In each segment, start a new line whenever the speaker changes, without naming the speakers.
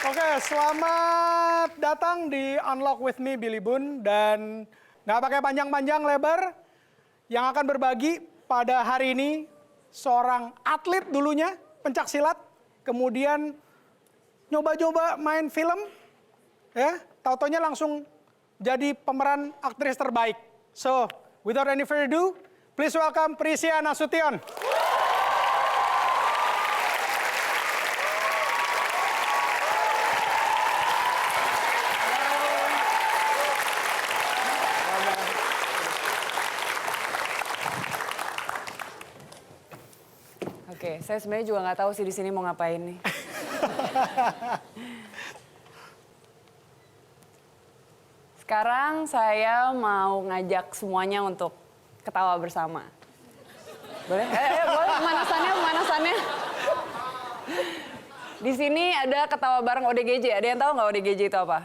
Oke, selamat datang di Unlock with me, Billy Boon. Dan nggak pakai panjang-panjang lebar, yang akan berbagi pada hari ini seorang atlet dulunya, pencak silat, kemudian nyoba-nyoba main film, ya, tau-taunya langsung jadi pemeran aktris terbaik. So, without any further ado, please welcome Prisia Nasution.
Oke, saya sebenarnya juga nggak tahu sih di sini mau ngapain nih. Sekarang saya mau ngajak semuanya untuk ketawa bersama. Boleh? Boleh, pemanasannya. Di sini ada ketawa bareng ODGJ. Ada yang tahu nggak ODGJ itu apa?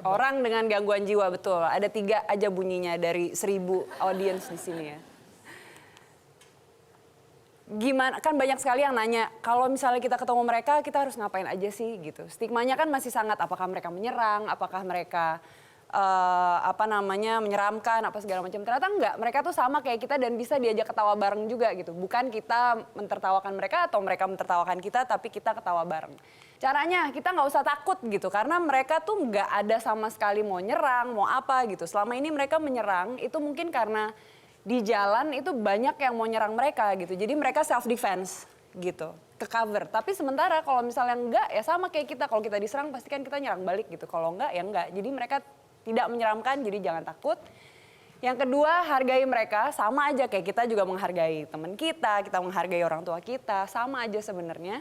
Orang dengan gangguan jiwa, betul. Ada 3 aja bunyinya dari 1000 audiens di sini ya. Gimana, kan banyak sekali yang nanya, kalau misalnya kita ketemu mereka, kita harus ngapain aja sih gitu. Stigmanya kan masih sangat, apakah mereka menyerang, apakah mereka menyeramkan, apa segala macam. Ternyata enggak, mereka tuh sama kayak kita dan bisa diajak ketawa bareng juga gitu. Bukan kita mentertawakan mereka atau mereka mentertawakan kita, tapi kita ketawa bareng. Caranya kita nggak usah takut gitu, karena mereka tuh nggak ada sama sekali mau nyerang, mau apa gitu. Selama ini mereka menyerang, itu mungkin karena di jalan itu banyak yang mau nyerang mereka gitu. Jadi mereka self defense gitu, ke cover. Tapi sementara kalau misalnya enggak ya sama kayak kita. Kalau kita diserang pasti kan kita nyerang balik gitu. Kalau enggak ya enggak. Jadi mereka tidak menyeramkan, jadi jangan takut. Yang kedua, hargai mereka, sama aja kayak kita juga menghargai teman kita menghargai orang tua kita, sama aja sebenarnya.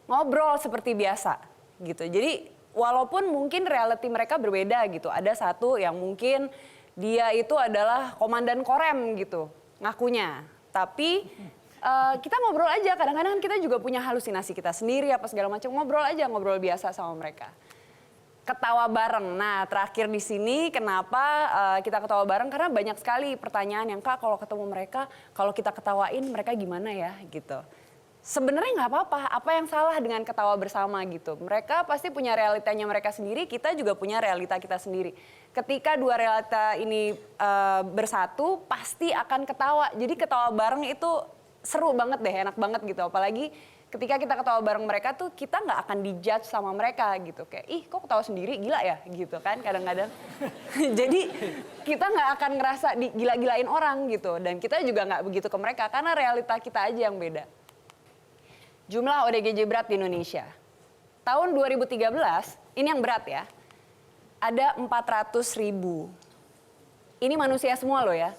Ngobrol seperti biasa gitu. Jadi walaupun mungkin reality mereka berbeda gitu. Ada satu yang mungkin dia itu adalah komandan Korem gitu, ngakunya. Tapi kita ngobrol aja, kadang-kadang kita juga punya halusinasi kita sendiri apa segala macam. Ngobrol aja, ngobrol biasa sama mereka. Ketawa bareng. Nah, terakhir di sini kenapa kita ketawa bareng? Karena banyak sekali pertanyaan yang, Kak, kalau ketemu mereka, kalau kita ketawain mereka gimana ya gitu. Sebenarnya nggak apa-apa, apa yang salah dengan ketawa bersama gitu. Mereka pasti punya realitanya mereka sendiri, kita juga punya realita kita sendiri. Ketika dua realita ini bersatu, pasti akan ketawa. Jadi ketawa bareng itu seru banget deh, enak banget gitu. Apalagi ketika kita ketawa bareng mereka tuh, kita nggak akan dijudge sama mereka gitu. Kayak, ih kok ketawa sendiri, gila ya gitu kan kadang-kadang. Jadi kita nggak akan ngerasa gila-gilain orang gitu. Dan kita juga nggak begitu ke mereka, karena realita kita aja yang beda. Jumlah ODGJ berat di Indonesia. Tahun 2013, ini yang berat ya, ada 400.000. Ini manusia semua loh ya.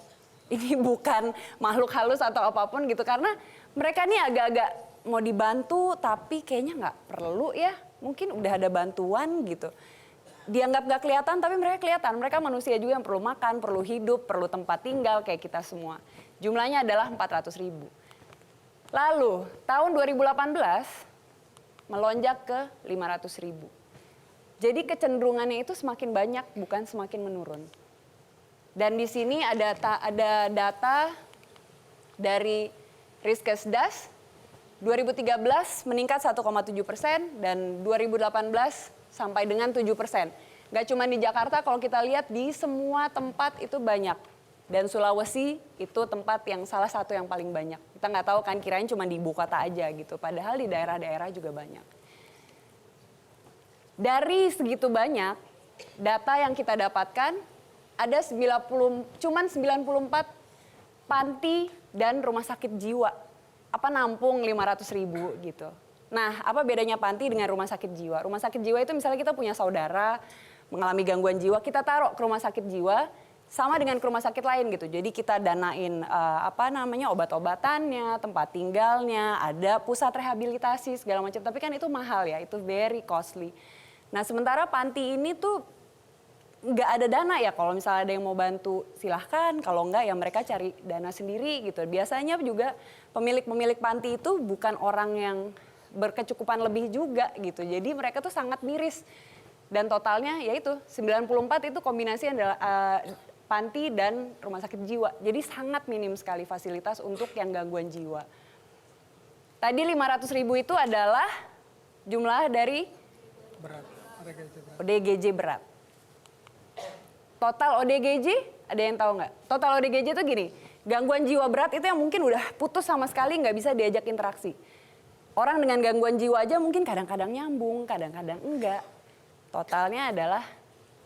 Ini bukan makhluk halus atau apapun gitu. Karena mereka nih agak-agak mau dibantu tapi kayaknya nggak perlu ya. Mungkin udah ada bantuan gitu. Dianggap nggak kelihatan tapi mereka kelihatan. Mereka manusia juga yang perlu makan, perlu hidup, perlu tempat tinggal kayak kita semua. Jumlahnya adalah 400.000. Lalu tahun 2018 melonjak ke 500.000. Jadi kecenderungannya itu semakin banyak, bukan semakin menurun. Dan di sini ada data dari Riskesdas, 2013 meningkat 1,7% dan 2018 sampai dengan 7%. Gak cuma di Jakarta, kalau kita lihat di semua tempat itu banyak. Dan Sulawesi itu tempat yang salah satu yang paling banyak. Kita nggak tahu kan, kirain cuma di ibu kota aja gitu. Padahal di daerah-daerah juga banyak. Dari segitu banyak data yang kita dapatkan, ada cuman 94 panti dan rumah sakit jiwa. Apa nampung 500.000 gitu. Nah, apa bedanya panti dengan rumah sakit jiwa? Rumah sakit jiwa itu misalnya kita punya saudara mengalami gangguan jiwa, kita taruh ke rumah sakit jiwa sama dengan ke rumah sakit lain gitu. Jadi kita danain obat-obatannya, tempat tinggalnya, ada pusat rehabilitasi segala macam. Tapi kan itu mahal ya, itu very costly. Nah, sementara panti ini tuh nggak ada dana ya. Kalau misalnya ada yang mau bantu silahkan, kalau nggak ya mereka cari dana sendiri gitu. Biasanya juga pemilik panti itu bukan orang yang berkecukupan lebih juga gitu. Jadi mereka tuh sangat miris. Dan totalnya yaitu 94 itu kombinasi adalah panti dan rumah sakit jiwa. Jadi sangat minim sekali fasilitas untuk yang gangguan jiwa. Tadi 500.000 itu adalah jumlah dari
Berat. ODGJ berat.
ODGJ berat. Total ODGJ, ada yang tahu nggak? Total ODGJ itu gini, gangguan jiwa berat itu yang mungkin udah putus sama sekali nggak bisa diajak interaksi. Orang dengan gangguan jiwa aja mungkin kadang-kadang nyambung, kadang-kadang enggak. Totalnya adalah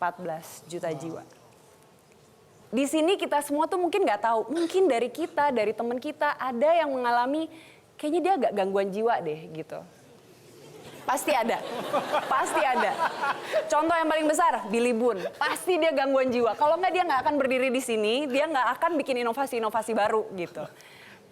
14 juta jiwa. Di sini kita semua tuh mungkin nggak tahu, mungkin dari kita, dari teman kita ada yang mengalami kayaknya dia agak gangguan jiwa deh gitu. Pasti ada, pasti ada. Contoh yang paling besar, Billy Boon, pasti dia gangguan jiwa. Kalau nggak dia nggak akan berdiri di sini, dia nggak akan bikin inovasi-inovasi baru gitu.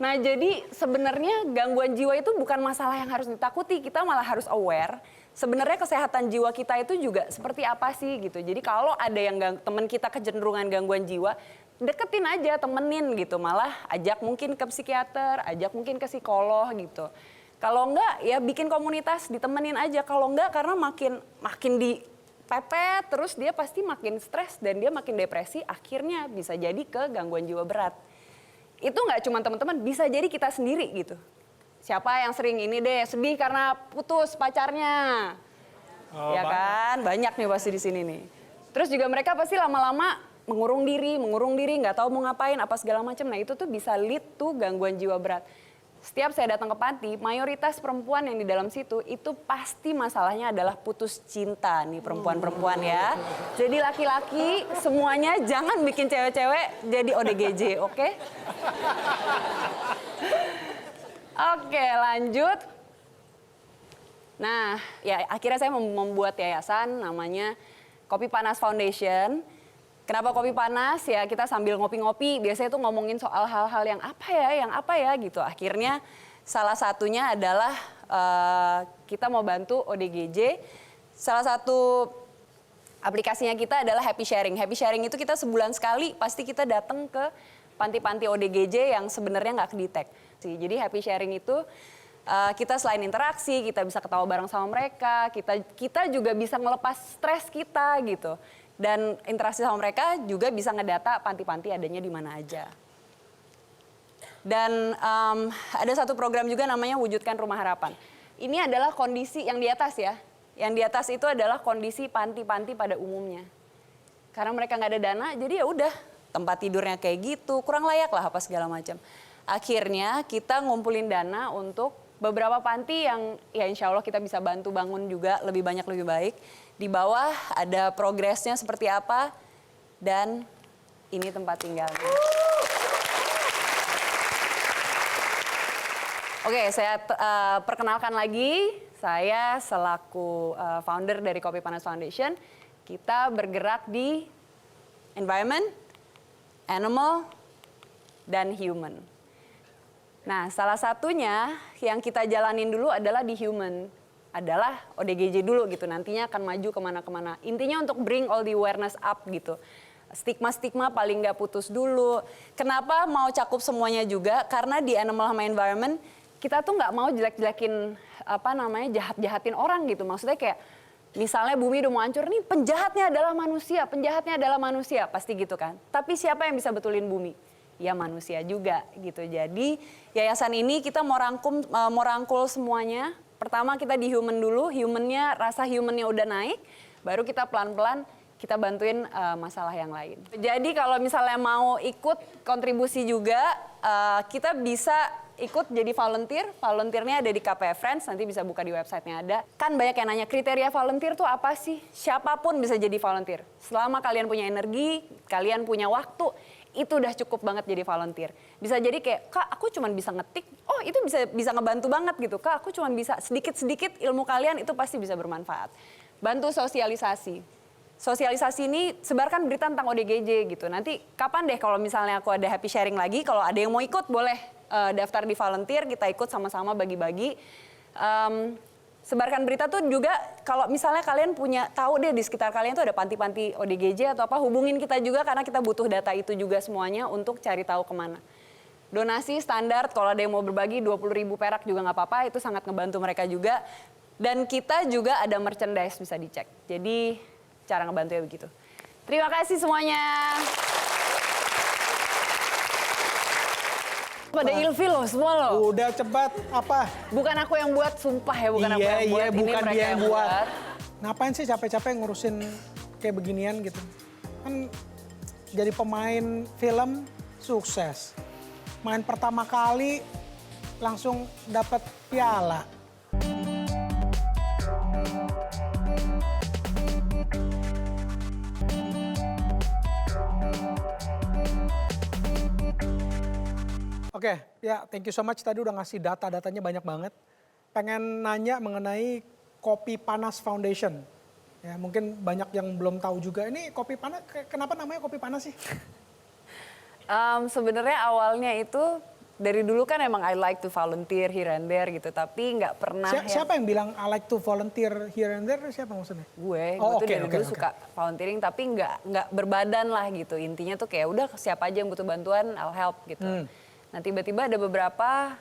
Nah jadi sebenarnya gangguan jiwa itu bukan masalah yang harus ditakuti, kita malah harus aware. Sebenarnya kesehatan jiwa kita itu juga seperti apa sih gitu. Jadi kalau ada yang teman kita kecenderungan gangguan jiwa, deketin aja, temenin gitu. Malah ajak mungkin ke psikiater, ajak mungkin ke psikolog gitu. Kalau enggak ya bikin komunitas, ditemenin aja. Kalau enggak karena makin dipepet terus dia pasti makin stres dan dia makin depresi, akhirnya bisa jadi ke gangguan jiwa berat. Itu nggak cuma teman-teman, bisa jadi kita sendiri gitu. Siapa yang sering ini deh sedih karena putus pacarnya, ya kan? Banyak nih pasti di sini nih. Terus juga mereka pasti lama-lama mengurung diri, nggak tahu mau ngapain, apa segala macam. Nah itu tuh bisa lead tuh gangguan jiwa berat. Setiap saya datang ke panti, mayoritas perempuan yang di dalam situ itu pasti masalahnya adalah putus cinta nih perempuan-perempuan ya. Jadi laki-laki semuanya jangan bikin cewek-cewek jadi ODGJ, oke? Oke, lanjut. Nah, ya akhirnya saya membuat yayasan namanya Kopi Panas Foundation. Kenapa kopi panas? Ya kita sambil ngopi-ngopi, biasanya tuh ngomongin soal hal-hal yang apa ya gitu. Akhirnya salah satunya adalah kita mau bantu ODGJ. Salah satu aplikasinya kita adalah Happy Sharing. Happy Sharing itu kita sebulan sekali pasti kita datang ke panti-panti ODGJ yang sebenarnya nggak kedetek. Jadi Happy Sharing itu kita selain interaksi, kita bisa ketawa bareng sama mereka, kita juga bisa ngelepas stres kita gitu. Dan interaksi sama mereka juga bisa ngedata panti-panti adanya di mana aja. Dan ada satu program juga namanya Wujudkan Rumah Harapan. Ini adalah kondisi yang di atas ya. Yang di atas itu adalah kondisi panti-panti pada umumnya. Karena mereka nggak ada dana, jadi ya udah tempat tidurnya kayak gitu, kurang layak lah apa segala macam. Akhirnya kita ngumpulin dana untuk beberapa panti yang ya insya Allah kita bisa bantu bangun juga lebih banyak lebih baik. Di bawah ada progresnya seperti apa dan ini tempat tinggalnya. Oke, saya perkenalkan lagi. Saya selaku founder dari Kopi Panas Foundation. Kita bergerak di environment, animal, dan human. Nah, salah satunya yang kita jalanin dulu adalah di human. Adalah ODGJ dulu gitu, nantinya akan maju kemana-kemana. Intinya untuk bring all the awareness up gitu. Stigma-stigma paling nggak putus dulu. Kenapa mau cakup semuanya juga? Karena di animal sama environment, kita tuh nggak mau jelek-jelekin, jahat-jahatin orang gitu. Maksudnya kayak, misalnya bumi udah mau hancur, nih penjahatnya adalah manusia, pasti gitu kan. Tapi siapa yang bisa betulin bumi? Ya manusia juga gitu. Jadi yayasan ini kita mau rangkul semuanya. Pertama kita di human dulu, rasa humannya udah naik, baru kita pelan-pelan kita bantuin masalah yang lain. Jadi kalau misalnya mau ikut kontribusi juga, kita bisa ikut jadi volunteer. Volunteernya ada di KPF Friends, nanti bisa buka di websitenya ada. Kan banyak yang nanya kriteria volunteer tuh apa sih? Siapapun bisa jadi volunteer. Selama kalian punya energi, kalian punya waktu, itu udah cukup banget jadi volunteer. Bisa jadi kayak, Kak aku cuma bisa ngetik, oh itu bisa ngebantu banget gitu. Kak aku cuma bisa sedikit-sedikit ilmu kalian itu pasti bisa bermanfaat. Bantu sosialisasi. Sosialisasi ini sebarkan berita tentang ODGJ gitu. Nanti kapan deh kalau misalnya aku ada happy sharing lagi, kalau ada yang mau ikut boleh daftar di volunteer, kita ikut sama-sama bagi-bagi. Sebarkan berita tuh juga kalau misalnya kalian tahu deh di sekitar kalian tuh ada panti-panti ODGJ atau apa, hubungin kita juga karena kita butuh data itu juga semuanya untuk cari tahu kemana. Donasi standar, kalau ada yang mau berbagi 20.000 perak juga nggak apa-apa, itu sangat ngebantu mereka juga. Dan kita juga ada merchandise bisa dicek. Jadi cara ngebantunya begitu. Terima kasih semuanya. pada ilfil loh semua loh.
Udah cepat apa?
Bukan aku yang buat, sumpah ya, bukan aku yang buat. Ini
bukan
mereka
dia yang buat.
buat.
Ngapain sih capek-capek ngurusin kayak beginian gitu? Kan jadi pemain film sukses. Main pertama kali langsung dapat piala. Oke, ya thank you so much. Tadi udah ngasih data-datanya banyak banget. Pengen nanya mengenai Kopi Panas Foundation. Ya, mungkin banyak yang belum tahu juga. Ini Kopi Panas, kenapa namanya Kopi Panas sih?
Sebenarnya awalnya itu dari dulu kan emang I like to volunteer here and there gitu, tapi nggak pernah.
Siapa yang bilang I like to volunteer here and there? Siapa maksudnya?
Gue
Oh,
tuh
oke,
dari
oke,
dulu
oke.
suka volunteering, tapi nggak berbadan lah gitu. Intinya tuh kayak udah siapa aja yang butuh bantuan, I'll help gitu. Nah tiba-tiba ada beberapa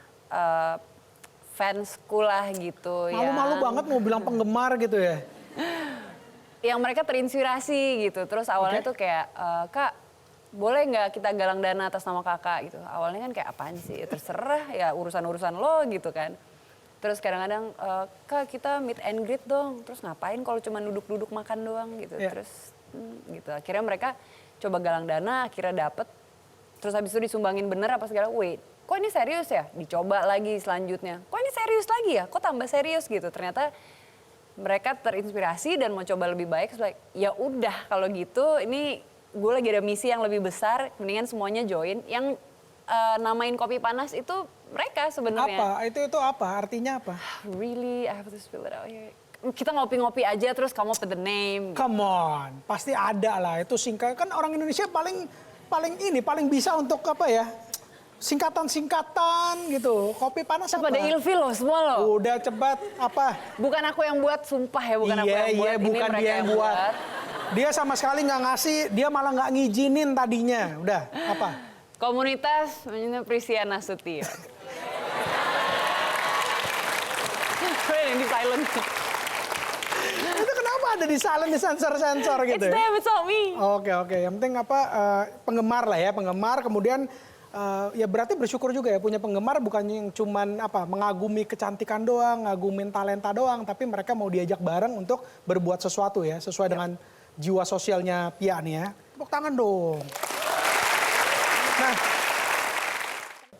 fansku lah gitu.
Malu-malu banget mau bilang penggemar gitu ya?
Yang mereka terinspirasi gitu. Terus awalnya
Oke.
tuh kayak, Kak boleh nggak kita galang dana atas nama kakak gitu. Awalnya kan kayak apaan sih, ya terserah ya urusan-urusan lo gitu kan. Terus kadang-kadang, Kak kita meet and greet dong. Terus ngapain kalau cuma duduk-duduk makan doang gitu.
Iya.
Terus gitu. Akhirnya mereka coba galang dana, akhirnya dapet. Terus habis itu disumbangin bener apa segala, wait, kok ini serius ya? Dicoba lagi selanjutnya, kok ini serius lagi ya? Kok tambah serius gitu? Ternyata mereka terinspirasi dan mau coba lebih baik. Like, ya udah kalau gitu, ini gue lagi ada misi yang lebih besar, mendingan semuanya join. Yang namain Kopi Panas itu mereka sebenarnya.
Apa? Itu apa? Artinya apa?
Really, I have to spill it out here. Kita ngopi-ngopi aja terus kamu put the name.
Come on, pasti ada lah. Itu singkat, kan orang Indonesia paling bisa untuk apa ya? Singkatan-singkatan gitu. Kopi Panas apa?
Pada ilfil loh semua loh.
Udah cepat apa?
Bukan aku yang buat, sumpah ya, bukan aku yang buat. Ini
bukan
mereka
dia yang buat. Dia sama sekali nggak ngasih, dia malah nggak ngizinin tadinya. Udah, apa?
Komunitas Prisia Nasution. Yang di silent.
Itu kenapa ada di silent, di sensor-sensor gitu
It's
ya?
them, it's not me.
Oke. Yang penting apa, penggemar lah ya, penggemar. Kemudian ya berarti bersyukur juga ya punya penggemar, bukan yang cuman apa mengagumi kecantikan doang, ngagumin talenta doang, tapi mereka mau diajak bareng untuk berbuat sesuatu ya, sesuai dengan jiwa sosialnya Pia nih ya. Tepuk tangan dong. Nah,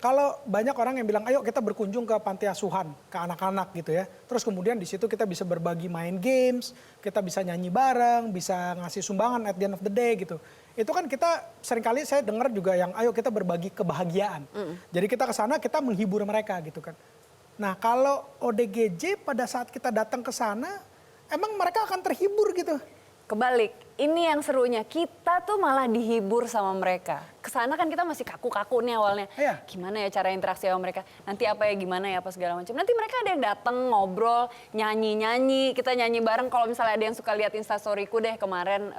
kalau banyak orang yang bilang, ayo kita berkunjung ke panti asuhan, ke anak-anak gitu ya. Terus kemudian di situ kita bisa berbagi main games, kita bisa nyanyi bareng, bisa ngasih sumbangan at the end of the day gitu. Itu kan kita seringkali saya dengar juga yang, ayo kita berbagi kebahagiaan. Jadi kita ke sana, kita menghibur mereka gitu kan. Nah kalau ODGJ pada saat kita datang ke sana, emang mereka akan terhibur gitu.
Kebalik, ini yang serunya, kita tuh malah dihibur sama mereka. Kesana kan kita masih kaku-kaku nih awalnya.
Iya.
Gimana ya cara interaksi sama mereka? Nanti apa ya, gimana ya, apa segala macam. Nanti mereka ada yang datang ngobrol, nyanyi-nyanyi, kita nyanyi bareng. Kalau misalnya ada yang suka lihat instastoryku deh kemarin,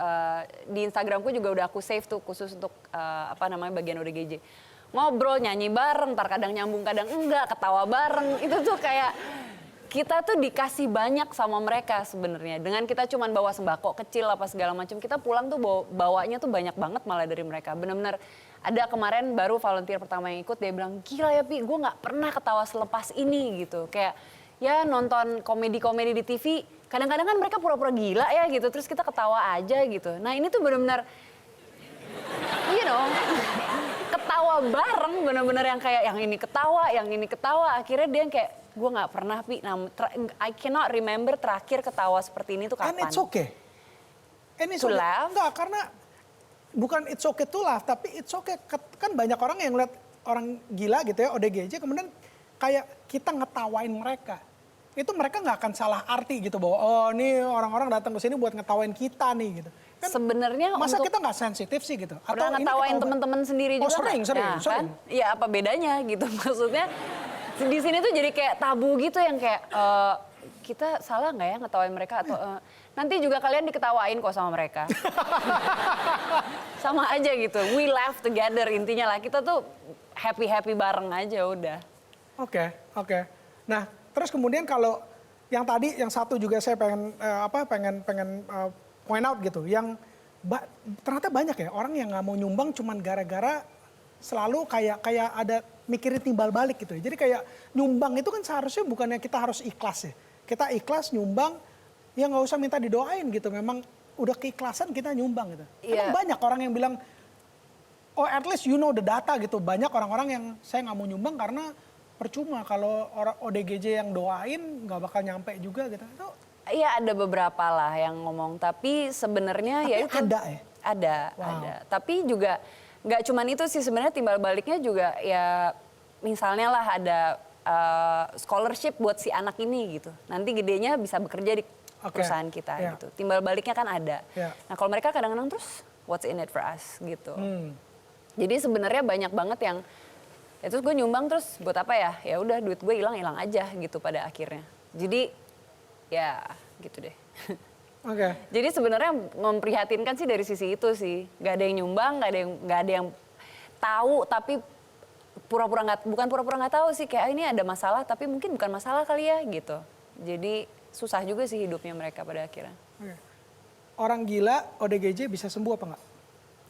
di Instagramku juga udah aku save tuh khusus untuk bagian ODGJ. Ngobrol, nyanyi bareng, ntar kadang nyambung, kadang enggak, ketawa bareng. Itu tuh kayak kita tuh dikasih banyak sama mereka sebenarnya. Dengan kita cuman bawa sembako kecil apa segala macam, kita pulang tuh bawanya tuh banyak banget malah dari mereka. Bener-bener ada kemarin baru volunteer pertama yang ikut, dia bilang, gila ya Pi, gue gak pernah ketawa selepas ini gitu. Kayak ya nonton komedi-komedi di TV, kadang-kadang kan mereka pura-pura gila ya gitu, terus kita ketawa aja gitu. Nah ini tuh bener-bener, you know, ketawa bareng, bener-bener yang kayak yang ini ketawa, akhirnya dia yang kayak, gue nggak pernah Pi, I cannot remember terakhir ketawa seperti ini tuh kapan.
And it's okay.
To laugh?
Enggak, karena bukan it's okay to laugh, tapi it's okay. Kan banyak orang yang lihat orang gila gitu ya, ODGJ, kemudian kayak kita ngetawain mereka. Itu mereka nggak akan salah arti gitu, bahwa oh ini orang-orang datang ke sini buat ngetawain kita nih gitu. Kan
sebenarnya
masa
untuk
kita nggak sensitif sih gitu?
pernah
ini
ngetawain
ketawa-
teman-teman sendiri
Oh,
juga
sering.
Kan? Ya apa bedanya gitu, maksudnya di sini tuh jadi kayak tabu gitu yang kayak kita salah nggak ya ngetawain mereka atau nanti juga kalian diketawain kok sama mereka. Sama aja gitu, we laugh together intinya lah, kita tuh happy bareng aja udah.
Oke. Nah, terus kemudian kalau yang tadi, yang satu juga saya pengen point out gitu, yang ternyata banyak ya orang yang nggak mau nyumbang cuman gara-gara selalu kayak ada mikirin timbal balik gitu ya. Jadi kayak nyumbang itu kan seharusnya bukannya kita harus ikhlas ya. Kita ikhlas nyumbang, ya nggak usah minta didoain gitu. Memang udah keikhlasan kita nyumbang gitu.
Iya.
Emang banyak orang yang bilang, oh at least you know the data gitu. Banyak orang-orang yang saya nggak mau nyumbang karena percuma kalau orang ODGJ yang doain nggak bakal nyampe juga gitu. Itu
Iya ada beberapa lah yang ngomong, tapi sebenarnya
Tapi
ya itu
ada ya?
Ada. Tapi juga nggak cuman itu sih, sebenarnya timbal baliknya juga ya misalnya lah ada scholarship buat si anak ini gitu. Nanti gedenya bisa bekerja di perusahaan kita gitu. Timbal baliknya kan ada. Nah kalau mereka kadang-kadang terus what's in it for us gitu. Jadi sebenarnya banyak banget yang ya terus gue nyumbang terus buat apa ya? Ya udah duit gue hilang aja gitu pada akhirnya. Jadi ya gitu deh.
Oke.
Jadi sebenarnya memprihatinkan sih dari sisi itu sih. Gak ada yang nyumbang, gak ada yang tahu tapi bukan pura-pura nggak tahu sih, kayak ini ada masalah tapi mungkin bukan masalah kali ya gitu. Jadi susah juga sih hidupnya mereka pada akhirnya.
Oke. Orang gila ODGJ bisa sembuh apa nggak?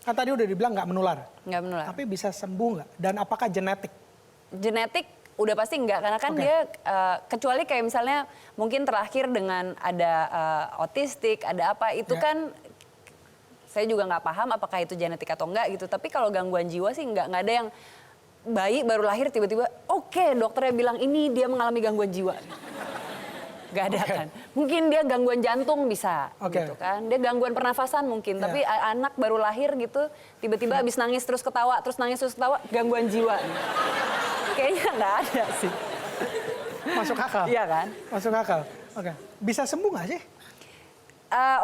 Kan tadi udah dibilang nggak menular.
Nggak menular.
Tapi bisa sembuh nggak? Dan apakah genetik?
Genetik udah pasti enggak, karena kan dia kecuali kayak misalnya mungkin terakhir dengan ada autistik, ada apa itu kan saya juga nggak paham apakah itu genetik atau enggak gitu. Tapi kalau gangguan jiwa sih nggak ada yang bayi baru lahir tiba-tiba oke, dokternya bilang ini dia mengalami gangguan jiwa. Gak ada kan. Mungkin dia gangguan jantung bisa gitu kan. Dia gangguan pernafasan mungkin. Tapi anak baru lahir gitu tiba-tiba habis nangis terus ketawa, gangguan jiwa. Kayaknya nggak ada sih.
Masuk akal?
Iya kan?
Masuk akal. Oke. Bisa sembuh nggak sih?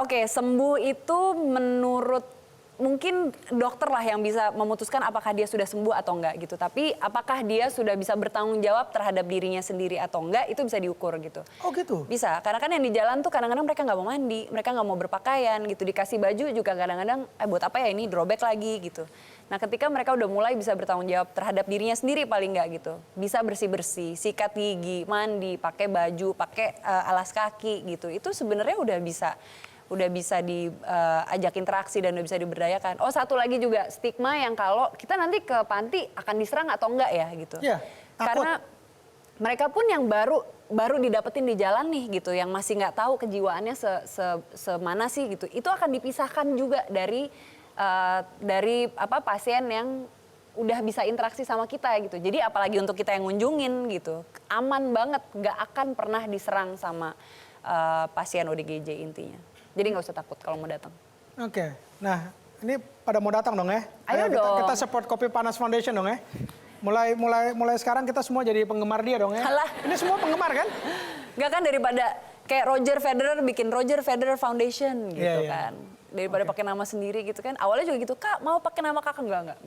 Oke, sembuh itu menurut mungkin dokter lah yang bisa memutuskan apakah dia sudah sembuh atau enggak gitu. Tapi apakah dia sudah bisa bertanggung jawab terhadap dirinya sendiri atau enggak, itu bisa diukur gitu.
Oh gitu?
Bisa, karena kan yang di jalan tuh kadang-kadang mereka nggak mau mandi, mereka nggak mau berpakaian gitu. Dikasih baju juga kadang-kadang, buat apa ya ini, drawback lagi gitu. Nah ketika mereka udah mulai bisa bertanggung jawab terhadap dirinya sendiri paling nggak gitu. Bisa bersih-bersih, sikat gigi, mandi, pakai baju, pakai alas kaki gitu. Itu sebenarnya udah bisa diajak interaksi dan udah bisa diberdayakan. Oh satu lagi juga stigma yang kalau kita nanti ke panti akan diserang atau enggak ya gitu.
Iya, takut.
Karena mereka pun yang baru didapetin di jalan nih gitu, yang masih nggak tahu kejiwaannya semana sih gitu. Itu akan dipisahkan juga dari pasien yang udah bisa interaksi sama kita gitu. Jadi apalagi untuk kita yang ngunjungin gitu, aman banget, nggak akan pernah diserang sama pasien ODGJ intinya. Jadi nggak usah takut kalau mau datang.
Oke. Nah, ini pada mau datang dong ya?
Ayo dong.
Kita support Kopi Panas Foundation dong ya? Mulai sekarang kita semua jadi penggemar dia dong ya?
Alah.
Ini semua penggemar kan?
Nggak kan, daripada kayak Roger Federer bikin Roger Federer Foundation gitu kan. Daripada pakai nama sendiri gitu kan. Awalnya juga gitu, Kak mau pakai nama Kakak? Enggak.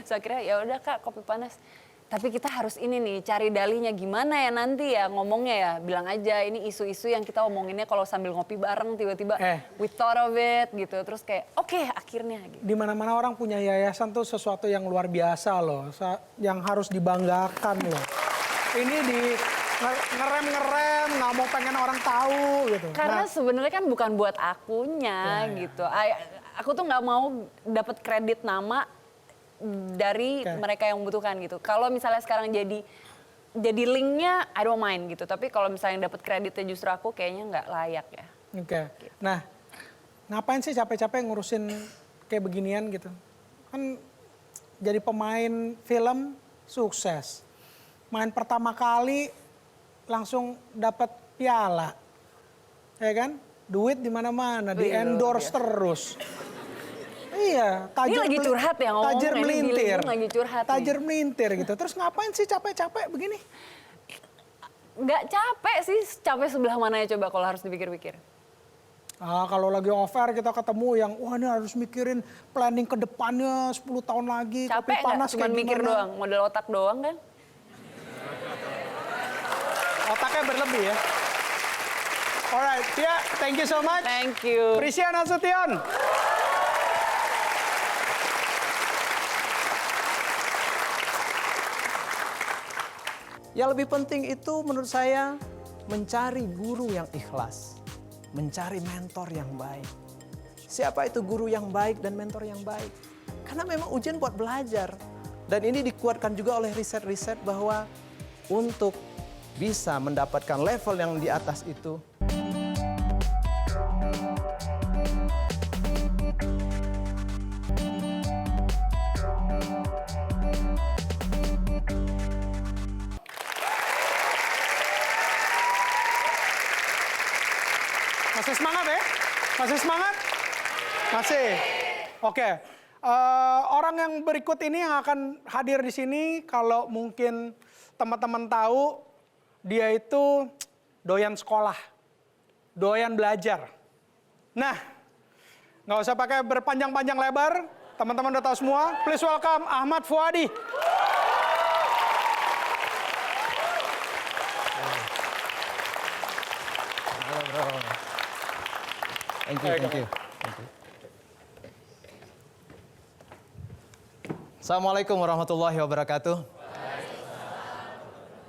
So akhirnya ya udah Kak, Kopi Panas. Tapi kita harus ini nih, cari dalinya gimana ya nanti ya ngomongnya ya. Bilang aja ini isu-isu yang kita omonginnya kalau sambil ngopi bareng tiba-tiba we thought of it gitu. Terus kayak oke, akhirnya gitu.
Di mana-mana orang punya yayasan tuh sesuatu yang luar biasa loh. Yang harus dibanggakan loh. Ini di ngerem, nggak mau pengen orang tahu gitu.
Karena sebenarnya kan bukan buat akunya gitu. Aku tuh nggak mau dapat kredit nama dari mereka yang membutuhkan gitu. Kalau misalnya sekarang jadi linknya, I don't mind gitu. Tapi kalau misalnya dapat kreditnya justru aku, kayaknya nggak layak ya.
Oke. Nah, ngapain sih capek-capek ngurusin kayak beginian gitu? Kan jadi pemain film sukses. Main pertama kali langsung dapat piala, ya kan? Duit di mana-mana, di endorse terus. Iya,
ini lagi curhat ya ngomong,
tajir melintir,
lagi curhat
tajir melintir gitu. Terus ngapain sih capek-capek begini?
Nggak capek sih, capek sebelah mana ya coba kalau harus dipikir-pikir.
Kalau lagi off-air kita ketemu yang, wah ini harus mikirin planning ke depannya 10 tahun lagi.
Capek nggak? Cuma mikir doang, modal otak doang kan?
Otaknya berlebih ya. Alright, Tia, thank you so much.
Thank you.
Prisia Nasution.
Yang lebih penting itu menurut saya mencari guru yang ikhlas, mencari mentor yang baik. Siapa itu guru yang baik dan mentor yang baik? Karena memang ujian buat belajar. Dan ini dikuatkan juga oleh riset-riset bahwa untuk bisa mendapatkan level yang di atas itu,
Masih semangat ya? Masih semangat? Masih. Oke. Orang yang berikut ini yang akan hadir di sini, kalau mungkin teman-teman tahu, dia itu doyan sekolah, doyan belajar. Nah, nggak usah pakai berpanjang-panjang lebar, teman-teman udah tahu semua. Please welcome Ahmad Fuadi.
halo bro. Thank you, thank you. Assalamualaikum warahmatullahi wabarakatuh.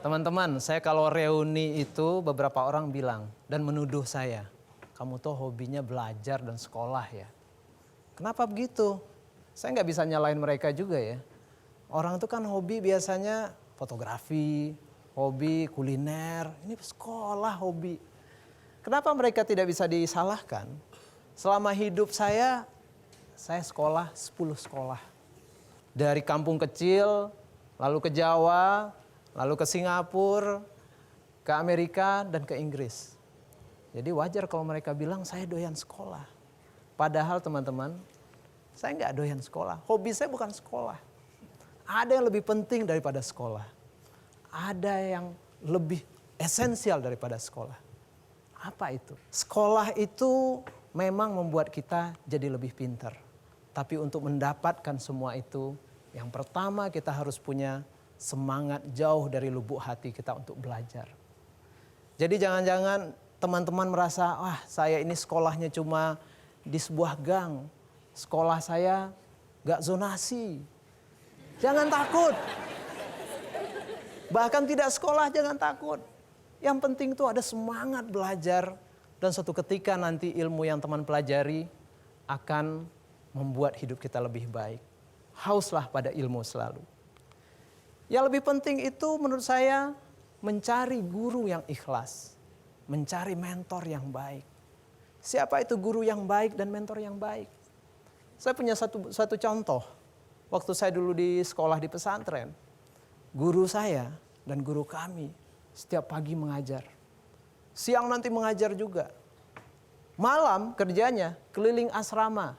Teman-teman, saya kalau reuni itu beberapa orang bilang dan menuduh saya, kamu tuh hobinya belajar dan sekolah ya. Kenapa begitu? Saya nggak bisa nyalain mereka juga ya. Orang itu kan hobi biasanya fotografi, hobi kuliner, ini sekolah hobi. Kenapa mereka tidak bisa disalahkan? Selama hidup saya sekolah 10 sekolah. Dari kampung kecil, lalu ke Jawa, lalu ke Singapura, ke Amerika, dan ke Inggris. Jadi wajar kalau mereka bilang saya doyan sekolah. Padahal teman-teman, saya nggak doyan sekolah. Hobi saya bukan sekolah. Ada yang lebih penting daripada sekolah. Ada yang lebih esensial daripada sekolah. Apa itu? Sekolah itu memang membuat kita jadi lebih pintar. Tapi untuk mendapatkan semua itu, yang pertama kita harus punya semangat jauh dari lubuk hati kita untuk belajar. Jadi jangan-jangan teman-teman merasa, wah saya ini sekolahnya cuma di sebuah gang. Sekolah saya gak zonasi. Jangan takut. Bahkan tidak sekolah jangan takut. Yang penting itu ada semangat belajar. Dan suatu ketika nanti ilmu yang teman pelajari akan membuat hidup kita lebih baik. Hauslah pada ilmu selalu. Yang lebih penting itu menurut saya mencari guru yang ikhlas. Mencari mentor yang baik. Siapa itu guru yang baik dan mentor yang baik? Saya punya satu contoh. Waktu saya dulu di sekolah di pesantren. Guru saya dan guru kami setiap pagi mengajar. Siang nanti mengajar juga. Malam kerjanya keliling asrama.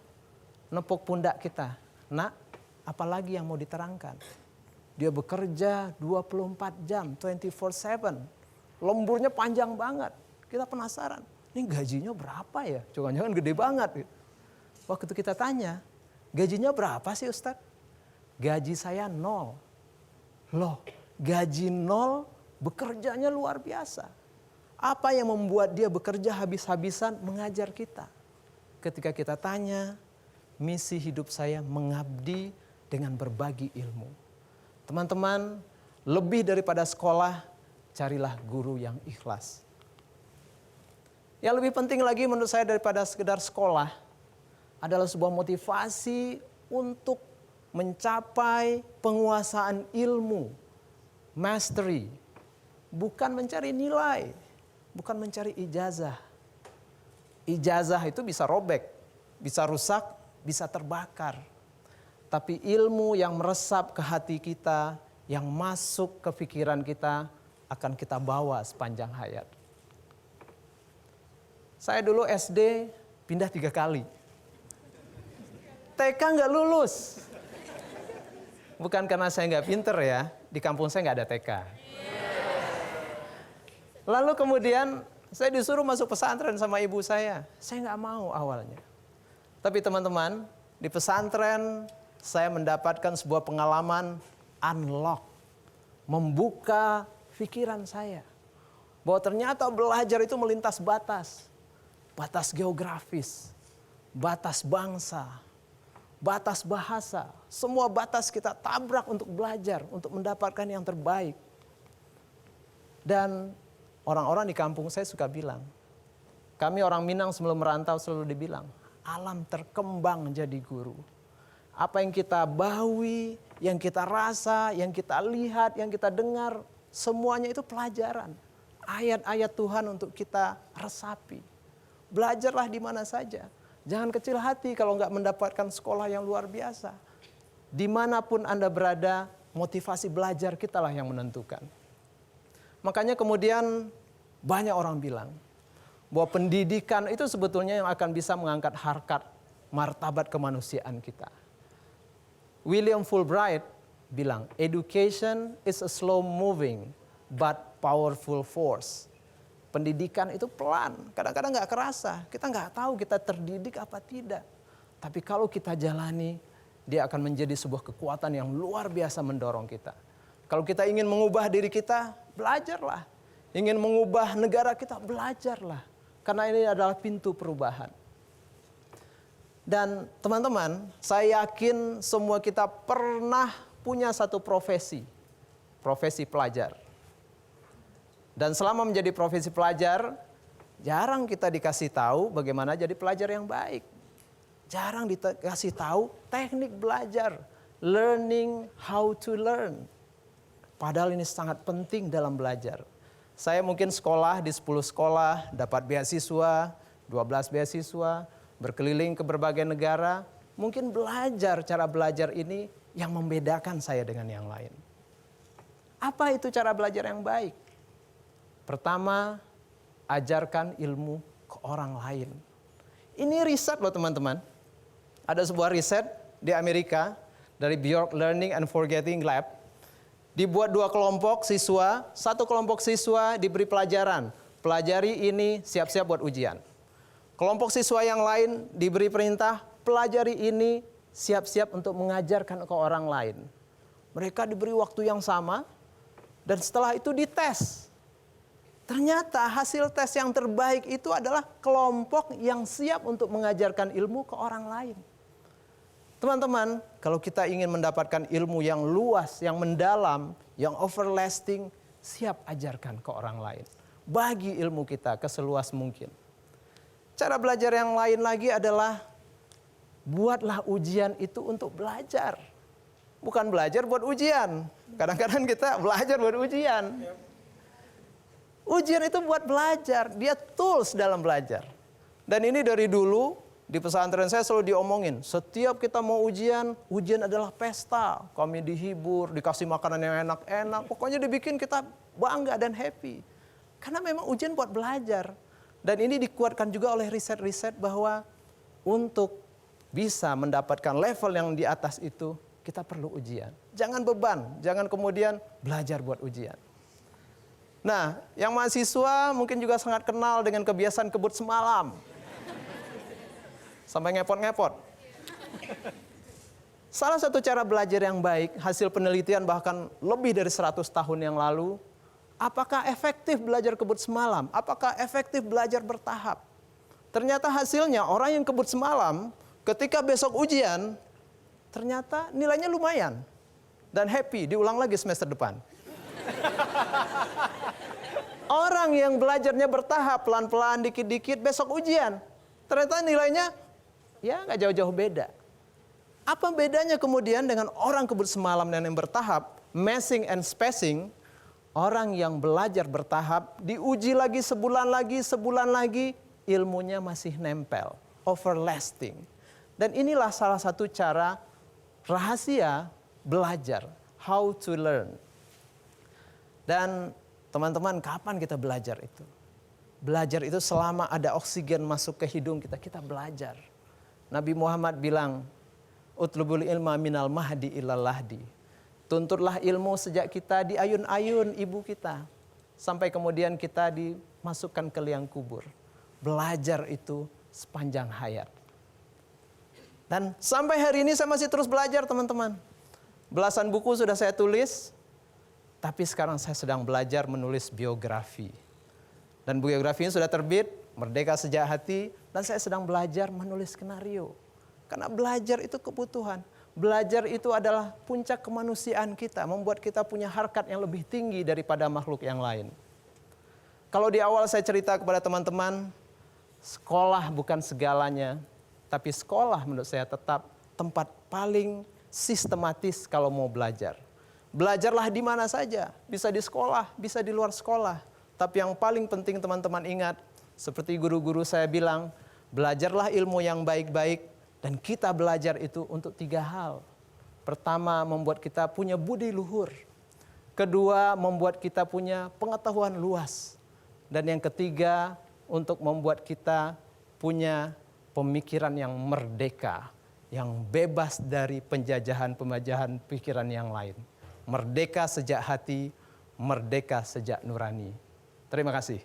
Nepuk pundak kita. Nak, apalagi yang mau diterangkan? Dia bekerja 24 jam, 24/7. Lemburnya panjang banget. Kita penasaran, ini gajinya berapa ya? Jangan-jangan gede banget. Waktu itu kita tanya, gajinya berapa sih Ustadz? Gaji saya 0. Loh, gaji 0 bekerjanya luar biasa. Apa yang membuat dia bekerja habis-habisan mengajar kita? Ketika kita tanya, misi hidup saya mengabdi dengan berbagi ilmu. Teman-teman, lebih daripada sekolah, carilah guru yang ikhlas. Yang lebih penting lagi menurut saya daripada sekedar sekolah, adalah sebuah motivasi untuk mencapai penguasaan ilmu, mastery. Bukan mencari nilai, bukan mencari ijazah. Ijazah itu bisa robek, bisa rusak, bisa terbakar. Tapi ilmu yang meresap ke hati kita, yang masuk ke pikiran kita, akan kita bawa sepanjang hayat. Saya dulu SD pindah 3 kali. TK nggak lulus. Bukan karena saya nggak pinter ya, di kampung saya nggak ada TK. Lalu kemudian saya disuruh masuk pesantren sama ibu saya. Saya nggak mau awalnya. Tapi teman-teman, di pesantren saya mendapatkan sebuah pengalaman unlock. Membuka pikiran saya. Bahwa ternyata belajar itu melintas batas. Batas geografis, batas bangsa, batas bahasa. Semua batas kita tabrak untuk belajar, untuk mendapatkan yang terbaik. Dan orang-orang di kampung saya suka bilang, kami orang Minang sebelum merantau selalu dibilang, alam terkembang jadi guru. apa yang kita baui, yang kita rasa, yang kita lihat, yang kita dengar, semuanya itu pelajaran. Ayat-ayat Tuhan untuk kita resapi. Belajarlah di mana saja. Jangan kecil hati kalau nggak mendapatkan sekolah yang luar biasa. Dimanapun Anda berada, motivasi belajar kitalah yang menentukan. Makanya kemudian banyak orang bilang bahwa pendidikan itu sebetulnya yang akan bisa mengangkat harkat martabat kemanusiaan kita. William Fulbright bilang, education is a slow moving but powerful force. Pendidikan itu pelan, kadang-kadang nggak kerasa. Kita nggak tahu kita terdidik apa tidak. Tapi kalau kita jalani, dia akan menjadi sebuah kekuatan yang luar biasa mendorong kita. Kalau kita ingin mengubah diri kita, belajarlah. Ingin mengubah negara kita, belajarlah. Karena ini adalah pintu perubahan. Dan teman-teman, saya yakin semua kita pernah punya satu profesi. Profesi pelajar. Dan selama menjadi profesi pelajar, jarang kita dikasih tahu bagaimana jadi pelajar yang baik. Jarang dikasih tahu teknik belajar. Learning how to learn. Padahal ini sangat penting dalam belajar. Saya mungkin sekolah di 10 sekolah, dapat beasiswa, 12 beasiswa, berkeliling ke berbagai negara. Mungkin belajar, cara belajar ini yang membedakan saya dengan yang lain. Apa itu cara belajar yang baik? Pertama, ajarkan ilmu ke orang lain. Ini riset loh teman-teman. Ada sebuah riset di Amerika dari Bjork Learning and Forgetting Lab. Dibuat 2 kelompok siswa, 1 kelompok siswa diberi pelajaran. Pelajari ini, siap-siap buat ujian. Kelompok siswa yang lain diberi perintah, pelajari ini, siap-siap untuk mengajarkan ke orang lain. Mereka diberi waktu yang sama, dan setelah itu dites. Ternyata hasil tes yang terbaik itu adalah kelompok yang siap untuk mengajarkan ilmu ke orang lain. Teman-teman, kalau kita ingin mendapatkan ilmu yang luas, yang mendalam, yang everlasting, siap ajarkan ke orang lain. Bagi ilmu kita ke seluas mungkin. Cara belajar yang lain lagi adalah buatlah ujian itu untuk belajar. Bukan belajar buat ujian. Kadang-kadang kita belajar buat ujian. Ujian itu buat belajar, dia tools dalam belajar. Dan ini dari dulu di pesantren saya selalu diomongin, setiap kita mau ujian, ujian adalah pesta. Kami dihibur, dikasih makanan yang enak-enak, pokoknya dibikin kita bangga dan happy. Karena memang ujian buat belajar. Dan ini dikuatkan juga oleh riset-riset bahwa untuk bisa mendapatkan level yang di atas itu, kita perlu ujian. Jangan beban, jangan kemudian belajar buat ujian. Nah, yang mahasiswa mungkin juga sangat kenal dengan kebiasaan kebut semalam. Sampai ngepot-ngepot. Salah satu cara belajar yang baik, hasil penelitian bahkan lebih dari 100 tahun yang lalu, apakah efektif belajar kebut semalam? Apakah efektif belajar bertahap? Ternyata hasilnya orang yang kebut semalam, ketika besok ujian, ternyata nilainya lumayan. Dan happy, diulang lagi semester depan. Orang yang belajarnya bertahap, pelan-pelan, dikit-dikit, besok ujian. Ternyata nilainya, ya nggak jauh-jauh beda. Apa bedanya kemudian dengan orang kebut semalam dan yang bertahap, massing and spacing, orang yang belajar bertahap, diuji lagi, sebulan lagi, ilmunya masih nempel, everlasting. Dan inilah salah satu cara rahasia belajar, how to learn. Dan teman-teman, kapan kita belajar itu? Belajar itu selama ada oksigen masuk ke hidung kita, kita belajar. Nabi Muhammad bilang, utlubul ilma minal mahdi ilal lahdi. Tuntutlah ilmu sejak kita di ayun-ayun ibu kita. Sampai kemudian kita dimasukkan ke liang kubur. Belajar itu sepanjang hayat. Dan sampai hari ini saya masih terus belajar teman-teman. Belasan buku sudah saya tulis. Tapi sekarang saya sedang belajar menulis biografi. Dan biografinya sudah terbit, Merdeka Sejak Hati. Dan saya sedang belajar menulis skenario. Karena belajar itu kebutuhan. Belajar itu adalah puncak kemanusiaan kita. Membuat kita punya harkat yang lebih tinggi daripada makhluk yang lain. Kalau di awal saya cerita kepada teman-teman, sekolah bukan segalanya. Tapi sekolah menurut saya tetap tempat paling sistematis kalau mau belajar. Belajarlah di mana saja, bisa di sekolah, bisa di luar sekolah. Tapi yang paling penting teman-teman ingat, seperti guru-guru saya bilang, belajarlah ilmu yang baik-baik dan kita belajar itu untuk 3 hal. Pertama, membuat kita punya budi luhur. Kedua, membuat kita punya pengetahuan luas. Dan yang ketiga, untuk membuat kita punya pemikiran yang merdeka, yang bebas dari penjajahan-penjajahan pikiran yang lain. Merdeka sejak hati, merdeka sejak nurani. Terima kasih.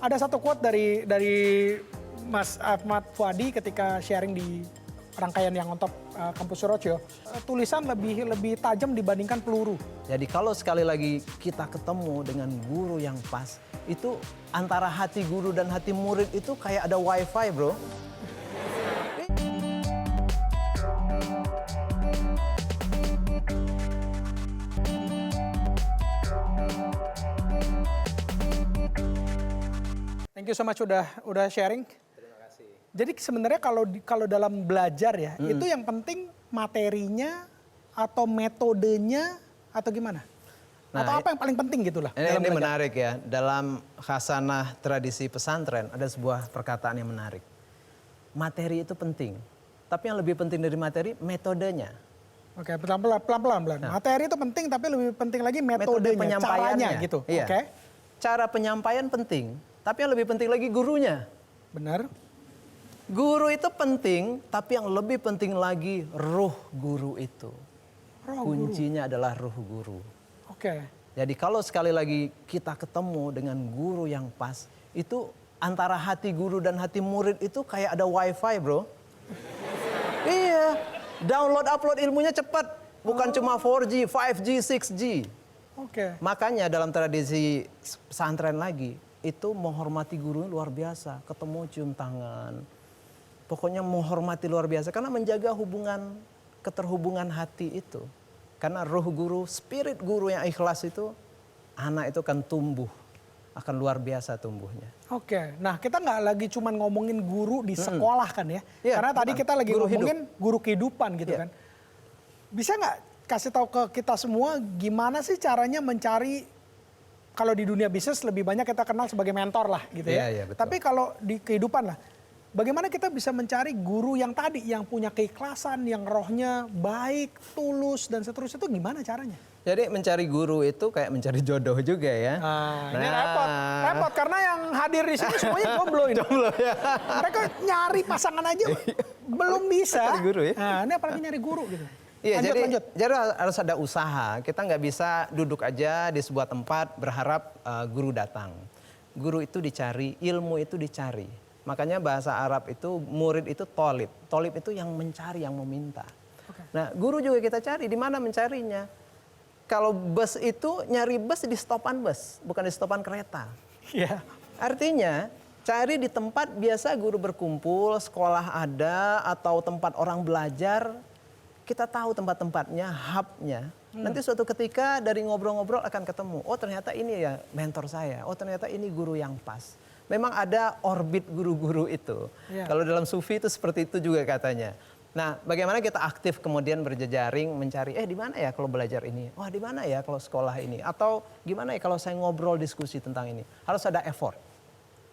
Ada satu quote dari Mas Ahmad Fuadi ketika sharing di rangkaian yang on top Kampus Surocho. Tulisan lebih tajam dibandingkan peluru.
Jadi kalau sekali lagi kita ketemu dengan guru yang pas, itu antara hati guru dan hati murid itu kayak ada wifi, bro.
Thank you so much udah sharing. Terima kasih. Jadi sebenarnya kalau dalam belajar ya, itu yang penting materinya atau metodenya atau gimana?
Nah,
atau apa yang paling penting gitulah?
Ini menarik ya. Dalam khasanah tradisi pesantren ada sebuah perkataan yang menarik. Materi itu penting, tapi yang lebih penting dari materi metodenya.
Oke, pelan-pelan. Nah, materi itu penting, tapi lebih penting lagi metodenya, caranya gitu.
Iya.
Oke.
Cara penyampaian penting, tapi yang lebih penting lagi gurunya.
Benar.
Guru itu penting, tapi yang lebih penting lagi ruh guru itu. Kuncinya adalah ruh guru.
Oke.
Jadi kalau sekali lagi kita ketemu dengan guru yang pas, itu antara hati guru dan hati murid itu kayak ada wifi, bro. Iya, download upload ilmunya cepat, bukan cuma 4G, 5G, 6G.
Oke.
Makanya dalam tradisi pesantren lagi, itu menghormati guru luar biasa, ketemu cium tangan. Pokoknya menghormati luar biasa karena menjaga keterhubungan hati itu. Karena roh guru, spirit guru yang ikhlas itu, anak itu akan tumbuh, akan luar biasa tumbuhnya.
Oke, nah kita nggak lagi cuman ngomongin guru di sekolah kan ya?
Iya,
Karena tadi kita lagi
guru
ngomongin guru kehidupan gitu
Iya.
kan. Bisa nggak kasih tahu ke kita semua gimana sih caranya mencari, kalau di dunia bisnis lebih banyak kita kenal sebagai mentor lah gitu ya.
Iya, betul.
Tapi kalau di kehidupan lah, bagaimana kita bisa mencari guru yang tadi, yang punya keikhlasan, yang rohnya baik, tulus, dan seterusnya itu gimana caranya?
Jadi mencari guru itu kayak mencari jodoh juga ya.
Ini repot karena yang hadir di sini semuanya jomblo ini.
Jomblo ya.
Mereka nyari pasangan aja belum bisa.
Cari guru ya.
Nah, ini apalagi nyari guru gitu.
Iya,
lanjut.
jadi harus ada usaha. Kita nggak bisa duduk aja di sebuah tempat berharap guru datang. Guru itu dicari, ilmu itu dicari. Makanya bahasa Arab itu murid itu tolib. Tolib itu yang mencari, yang meminta.
Oke.
Nah, guru juga kita cari. Di mana mencarinya? Kalau bus itu nyari bus di stopan bus, bukan di stopan kereta.
Iya.
Artinya cari di tempat biasa guru berkumpul, sekolah ada, atau tempat orang belajar. Kita tahu tempat-tempatnya, hubnya. Nanti suatu ketika dari ngobrol-ngobrol akan ketemu. Oh ternyata ini ya mentor saya. Oh ternyata ini guru yang pas. Memang ada orbit guru-guru itu.
Iya.
Kalau dalam sufi itu seperti itu juga katanya. Nah, bagaimana kita aktif kemudian berjejaring mencari, di mana ya kalau belajar ini? Wah, di mana ya kalau sekolah ini? Atau gimana ya kalau saya ngobrol diskusi tentang ini? Harus ada effort.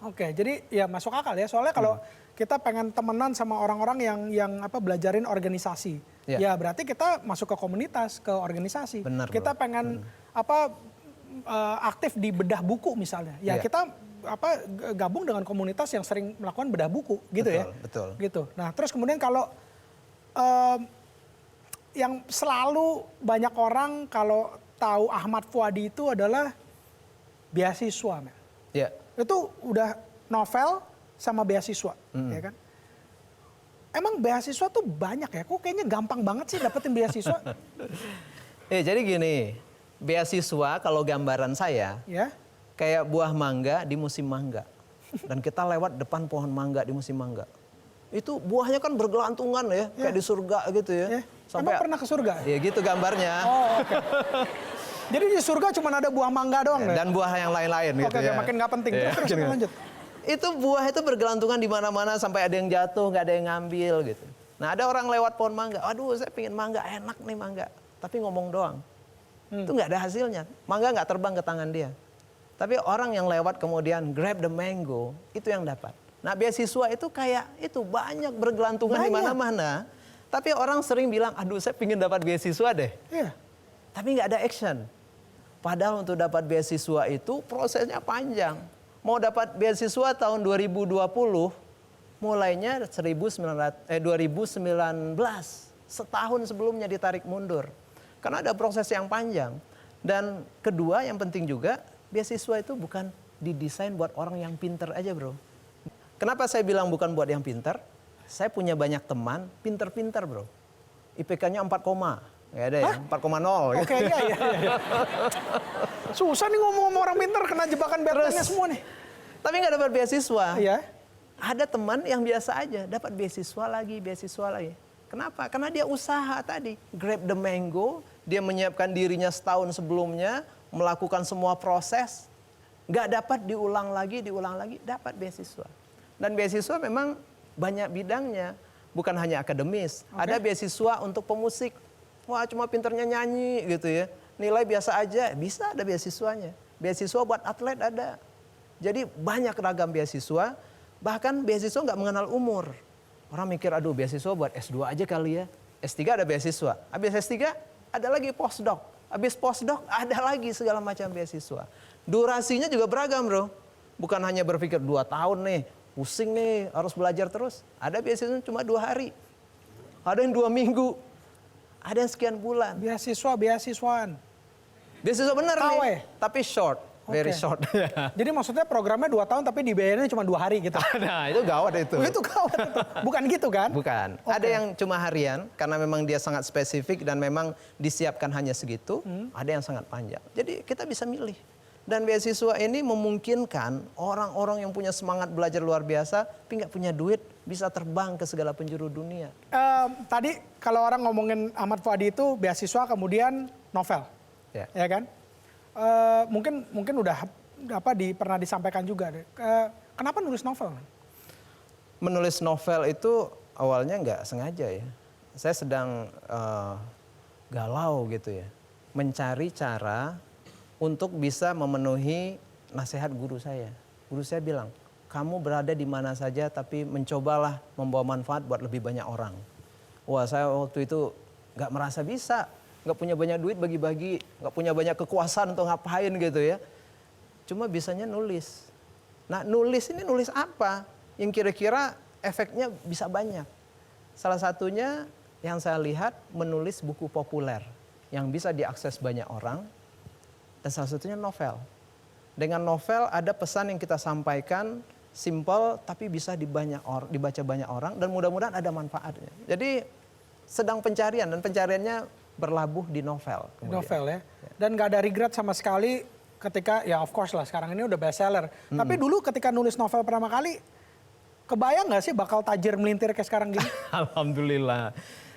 Oke, jadi ya masuk akal ya. Soalnya kalau kita pengen temenan sama orang-orang yang belajarin organisasi.
Ya.
Ya berarti kita masuk ke komunitas, ke organisasi.
Benar,
kita pengen aktif di bedah buku misalnya. Ya
Ya.
kita gabung dengan komunitas yang sering melakukan bedah buku gitu ya.
Betul.
Gitu. Nah, terus kemudian kalau yang selalu banyak orang kalau tahu Ahmad Fuadi itu adalah beasiswa, men.
Ya.
Itu udah novel sama beasiswa, ya kan? Emang beasiswa tuh banyak ya? Kok kayaknya gampang banget sih dapetin beasiswa?
Jadi gini, beasiswa kalau gambaran saya
Ya,
kayak buah mangga di musim mangga. Dan kita lewat depan pohon mangga di musim mangga. Itu buahnya kan bergelantungan ya, kayak di surga gitu ya.
ya. Emang pernah ke surga?
Ya gitu gambarnya.
Oh, oke. Jadi di surga cuma ada buah mangga doang ya?
Dan buah yang lain-lain gitu
Oke,
ya.
makin nggak penting.
Iya,
Terus kita lanjut.
Itu buah itu bergelantungan di mana-mana sampai ada yang jatuh, nggak ada yang ngambil gitu. Nah ada orang lewat pohon mangga, aduh saya pengen mangga, enak nih mangga. Tapi ngomong doang. Itu nggak ada hasilnya. Mangga nggak terbang ke tangan dia. Tapi orang yang lewat kemudian grab the mango, itu yang dapat. Nah beasiswa itu kayak itu banyak bergelantungan di mana-mana. Tapi orang sering bilang, aduh saya pengen dapat beasiswa deh.
Iya.
Tapi nggak ada action. Padahal untuk dapat beasiswa itu prosesnya panjang. Mau dapat beasiswa tahun 2020, mulainya 2019, setahun sebelumnya ditarik mundur. Karena ada proses yang panjang. Dan kedua yang penting juga, beasiswa itu bukan didesain buat orang yang pinter aja bro. Kenapa saya bilang bukan buat yang pinter? Saya punya banyak teman pinter-pinter bro. IPK-nya 4, nggak ada ya, 4,0.
Oke, iya. Susah nih ngomong sama orang pinter, kena jebakan Batman-nya semua nih.
Tapi nggak dapat beasiswa.
Iya.
Ada teman yang biasa aja, dapat beasiswa lagi. Kenapa? Karena dia usaha tadi. Grab the mango, dia menyiapkan dirinya setahun sebelumnya, melakukan semua proses, nggak dapat diulang lagi, dapat beasiswa. Dan beasiswa memang banyak bidangnya, bukan hanya akademis. Ada beasiswa untuk pemusik. Wah cuma pinternya nyanyi gitu ya, nilai biasa aja, bisa ada beasiswanya. Beasiswa buat atlet ada. Jadi banyak ragam beasiswa, bahkan beasiswa nggak mengenal umur. Orang mikir, aduh beasiswa buat S2 aja kali ya. S3 ada beasiswa, habis S3 ada lagi postdoc. Habis postdoc ada lagi segala macam beasiswa. Durasinya juga beragam bro. Bukan hanya berpikir 2 tahun nih, pusing nih harus belajar terus. Ada beasiswa cuma 2 hari. Ada yang 2 minggu. Ada yang sekian bulan.
Beasiswaan.
Beasiswa benar
KW.
nih, tapi short. Very
Oke.
short.
Jadi maksudnya programnya 2 tahun tapi dibayarnya cuma 2 hari gitu.
Nah itu gawat itu.
Oh, itu gawat itu. Bukan gitu kan?
Bukan.
Oke.
Ada yang cuma harian karena memang dia sangat spesifik dan memang disiapkan hanya segitu. Ada yang sangat panjang. Jadi kita bisa milih. Dan beasiswa ini memungkinkan orang-orang yang punya semangat belajar luar biasa, tapi nggak punya duit, bisa terbang ke segala penjuru dunia.
Tadi kalau orang ngomongin Ahmad Fuady itu beasiswa kemudian novel,
Ya.
ya kan? Mungkin udah pernah disampaikan juga deh. Kenapa nulis novel?
Menulis novel itu awalnya nggak sengaja ya. Saya sedang galau gitu ya, mencari cara untuk bisa memenuhi nasihat guru saya. Guru saya bilang, kamu berada di mana saja tapi mencobalah membawa manfaat buat lebih banyak orang. Wah saya waktu itu nggak merasa bisa, nggak punya banyak duit bagi-bagi, nggak punya banyak kekuasaan untuk ngapain gitu ya. Cuma bisanya nulis. Nah nulis ini nulis apa? Yang kira-kira efeknya bisa banyak. Salah satunya yang saya lihat menulis buku populer yang bisa diakses banyak orang. Dan salah satunya novel. Dengan novel ada pesan yang kita sampaikan, simple tapi bisa dibaca banyak orang dan mudah-mudahan ada manfaatnya. Jadi sedang pencarian dan pencariannya berlabuh di novel. Kemudian.
Novel ya. Dan nggak ada regret sama sekali ketika, ya of course lah sekarang ini udah bestseller. Tapi dulu ketika nulis novel pertama kali, kebayang nggak sih bakal tajir melintir kayak sekarang gini?
Alhamdulillah.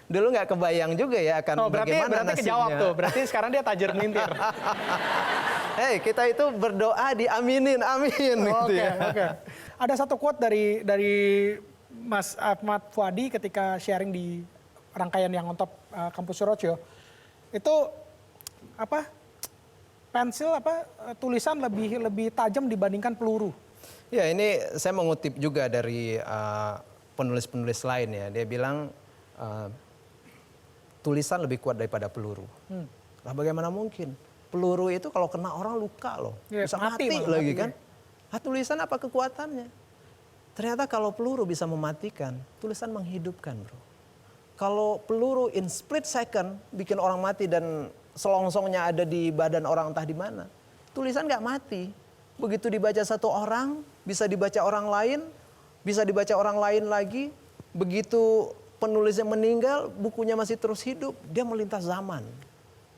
Dulu nggak kebayang juga ya akan bagaimana
berarti kejawab
nasibnya.
tuh. Berarti sekarang dia tajir melintir.
Hei, kita itu berdoa diaminin, amin. Gitu ya.
Oke. Ada satu quote dari Mas Ahmad Fuady ketika sharing di rangkaian yang on top Kampus Surocho. Itu pensil tulisan lebih tajam dibandingkan peluru.
Ya ini saya mengutip juga dari penulis-penulis lain ya. Dia bilang tulisan lebih kuat daripada peluru. Lah bagaimana mungkin? Peluru itu kalau kena orang luka loh.
Ya,
Bisa
mati
mati
malah,
lagi
mati,
kan. Tulisan apa kekuatannya? Ternyata kalau peluru bisa mematikan, tulisan menghidupkan bro. Kalau peluru in split second bikin orang mati dan selongsongnya ada di badan orang entah di mana. Tulisan nggak mati. Begitu dibaca satu orang, bisa dibaca orang lain, bisa dibaca orang lain lagi. Begitu penulisnya meninggal, bukunya masih terus hidup, dia melintas zaman.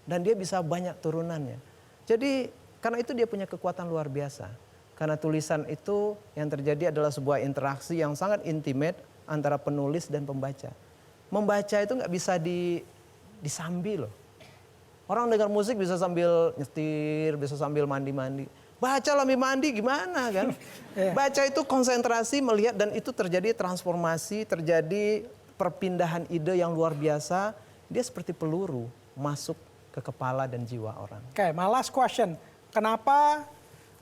Dan dia bisa banyak turunannya. Jadi karena itu dia punya kekuatan luar biasa. Karena tulisan itu yang terjadi adalah sebuah interaksi yang sangat intimate antara penulis dan pembaca. Membaca itu nggak bisa disambi loh. Orang dengar musik bisa sambil nyetir, bisa sambil mandi-mandi. Baca lambi mandi gimana kan? Baca itu konsentrasi melihat dan itu terjadi transformasi, terjadi perpindahan ide yang luar biasa. Dia seperti peluru masuk ke kepala dan jiwa orang.
Oke, my last question. Kenapa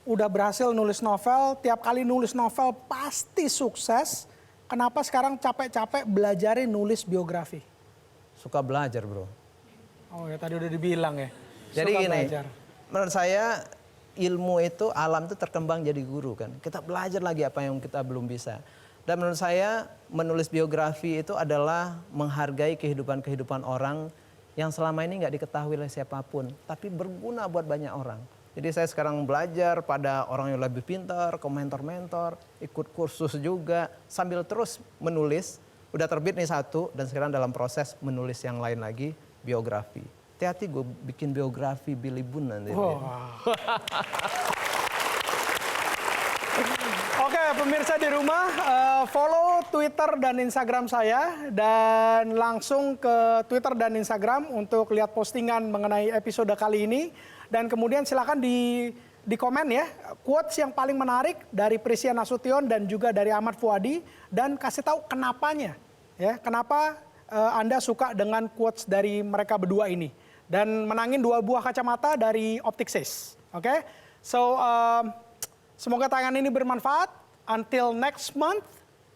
udah berhasil nulis novel, tiap kali nulis novel pasti sukses, kenapa sekarang capek-capek belajarin nulis biografi?
Suka belajar, bro.
Oh ya, tadi udah dibilang ya.
Jadi
Suka
gini,
belajar.
menurut saya ilmu itu, alam itu terkembang jadi guru kan. Kita belajar lagi apa yang kita belum bisa. Dan menurut saya menulis biografi itu adalah menghargai kehidupan-kehidupan orang yang selama ini nggak diketahui oleh siapapun. Tapi berguna buat banyak orang. Jadi saya sekarang belajar pada orang yang lebih pintar, ke mentor-mentor, ikut kursus juga. Sambil terus menulis, udah terbit nih satu dan sekarang dalam proses menulis yang lain lagi, biografi. Hati-hati gue bikin biografi Billy Boon nanti.
Oke, pemirsa di rumah, follow Twitter dan Instagram saya dan langsung ke Twitter dan Instagram untuk lihat postingan mengenai episode kali ini. Dan kemudian silakan di komen ya, quotes yang paling menarik dari Prisia Nasution dan juga dari Ahmad Fuadi dan kasih tahu kenapanya. Ya, kenapa Anda suka dengan quotes dari mereka berdua ini. Dan menangin 2 buah kacamata dari Optixis. Oke? So, semoga tayangan ini bermanfaat. Until next month,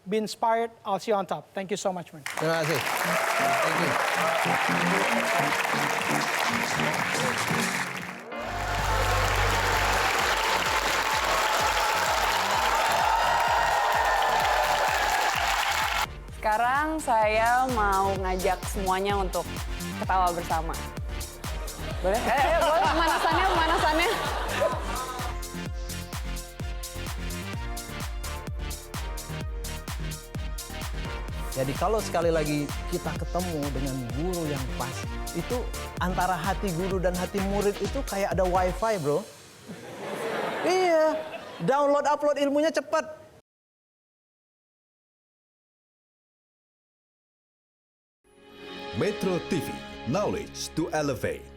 be inspired, I'll see you on top. Thank you so much, man.
Terima kasih. Thank you.
Sekarang saya mau ngajak semuanya untuk ketawa bersama. Boleh? Boleh. Pemanasannya.
Jadi kalau sekali lagi kita ketemu dengan guru yang pas, itu antara hati guru dan hati murid itu kayak ada wifi, bro. Iya, download upload ilmunya cepat.
Metro TV, knowledge to elevate.